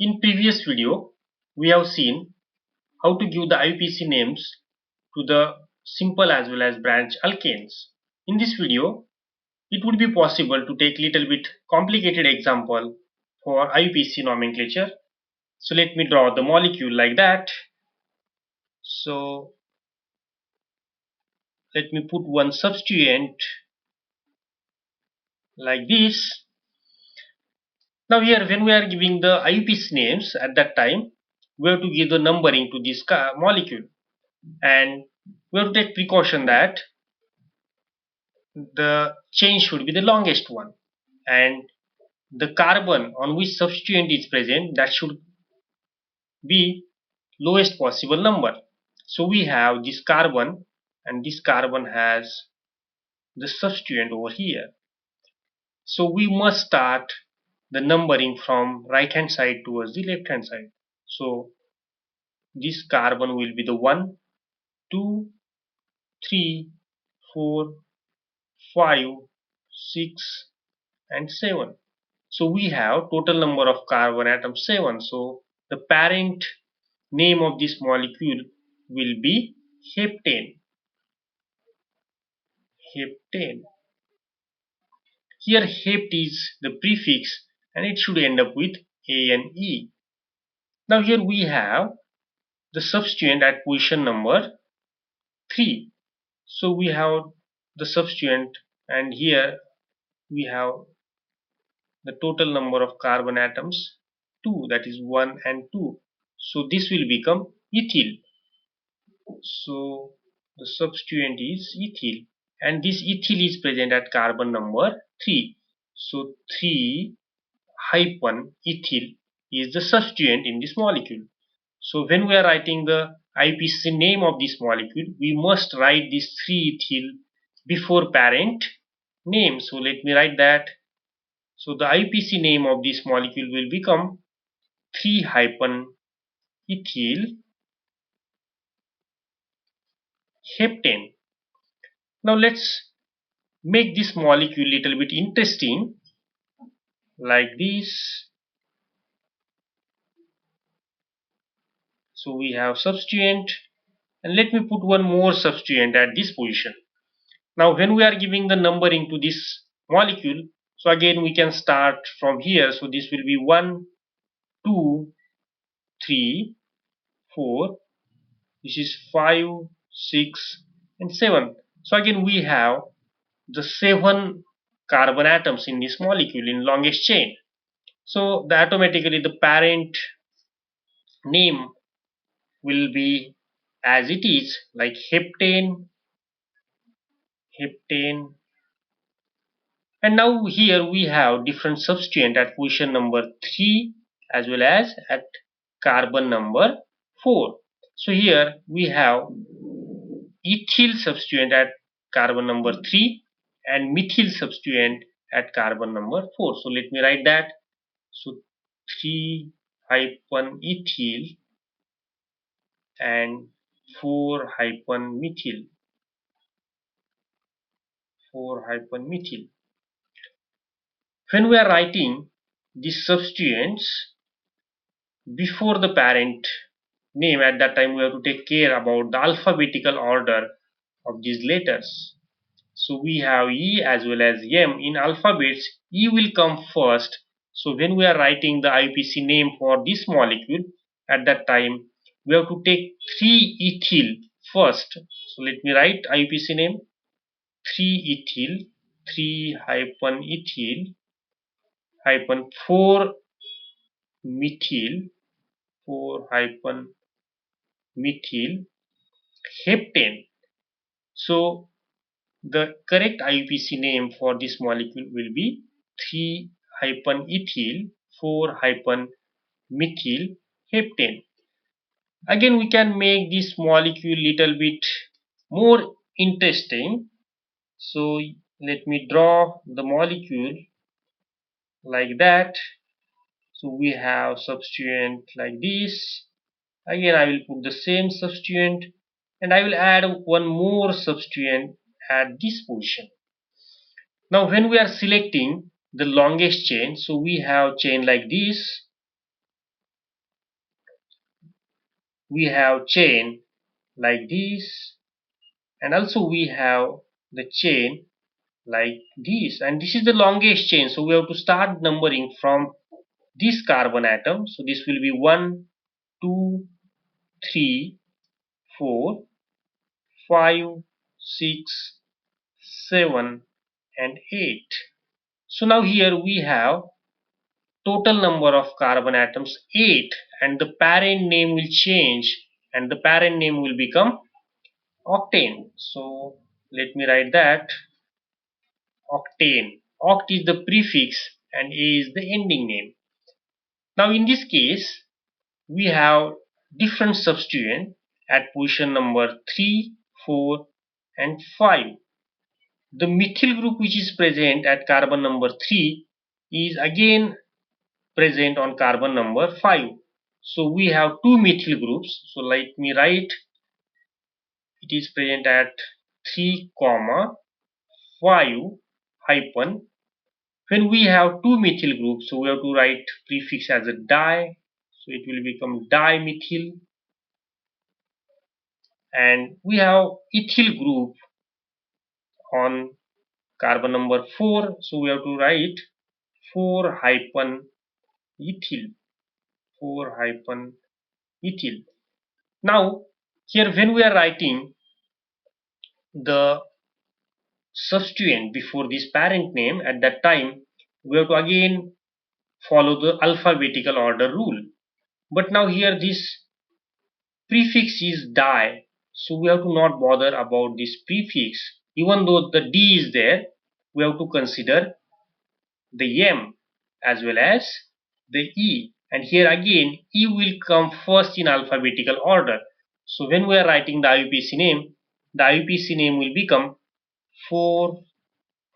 In previous video, we have seen how to give the IUPAC names to the simple as well as branch alkanes. In this video, it would be possible to take little bit complicated example for IUPAC nomenclature. So let me draw the molecule like that. So let me put one substituent like this. Now here when we are giving the IUPAC names at that time, we have to give the numbering to this molecule, and we have to take precaution that the chain should be the longest one, and the carbon on which substituent is present, that should be lowest possible number. So we have this carbon, and this carbon has the substituent over here. So we must start the numbering from right hand side towards the left hand side. So this carbon will be the 1, 2, 3, 4, 5, 6 and 7. So we have total number of carbon atoms 7. So the parent name of this molecule will be heptane. Heptane. Here hept is the prefix and it should end up with ane. Now here we have the substituent at position number 3. So we have the substituent, and here we have the total number of carbon atoms 2, that is 1 and 2. So this will become ethyl. So the substituent is ethyl, and this ethyl is present at carbon number 3. So 3 hyphen ethyl is the substituent in this molecule. So when we are writing the IUPAC name of this molecule, we must write this 3-ethyl before parent name. So let me write that. So the IUPAC name of this molecule will become 3-ethyl heptane. Now let's make this molecule little bit interesting like this. So we have substituent, and let me put one more substituent at this position. Now when we are giving the numbering to this molecule, so again we can start from here. So this will be 1, 2, 3, 4, this is 5, 6 and 7. So again we have the 7 carbon atoms in this molecule in longest chain. So automatically the parent name will be as it is, like heptane. And now here we have different substituent at position number 3 as well as at carbon number 4. So here we have ethyl substituent at carbon number 3 and methyl substituent at carbon number 4. So let me write that. So 3-ethyl and 4-methyl. 4-methyl. When we are writing these substituents before the parent name, at that time we have to take care about the alphabetical order of these letters. So we have E as well as M. In alphabets, E will come first. So when we are writing the IUPAC name for this molecule, at that time we have to take 3-ethyl first. So let me write IUPAC name 3-ethyl, 3-ethyl hyphen 4-methyl, 4-methyl heptane. So the correct IUPAC name for this molecule will be 3-ethyl, 4-methyl heptane. Again we can make this molecule little bit more interesting. So let me draw the molecule like that. So we have substituent like this. Again I will put the same substituent, and I will add one more substituent at this position. Now when we are selecting the longest chain, so we have chain like this. we have chain like this, and also we have the chain like this, and this is the longest chain, so we have to start numbering from this carbon atom. So this will be 1 2 3 4 5 6 7 and 8. So now here we have total number of carbon atoms 8, and the parent name will change, and the parent name will become octane. So let me write that: octane. Oct is the prefix and A is the ending name. Now in this case we have different substituent at position number 3, 4 and 5. The methyl group which is present at carbon number 3 is again present on carbon number 5. So we have two methyl groups. So let me write, it is present at 3, 5 hyphen. When we have two methyl groups, so we have to write prefix as a di. So it will become dimethyl. And we have ethyl group on carbon number 4. So we have to write 4 hyphen ethyl. 4 hyphen ethyl. Now here when we are writing the substituent before this parent name, at that time we have to again follow the alphabetical order rule. But now here this prefix is di, so we have to not bother about this prefix. Even though the d is there, we have to consider the m as well as the e, and here again e will come first in alphabetical order. So when we are writing the IUPAC name will become 4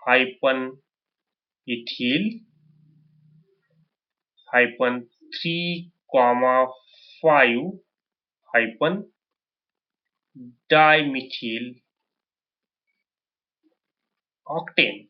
hyphen ethyl hyphen 3 comma 5 hyphen dimethyl octane.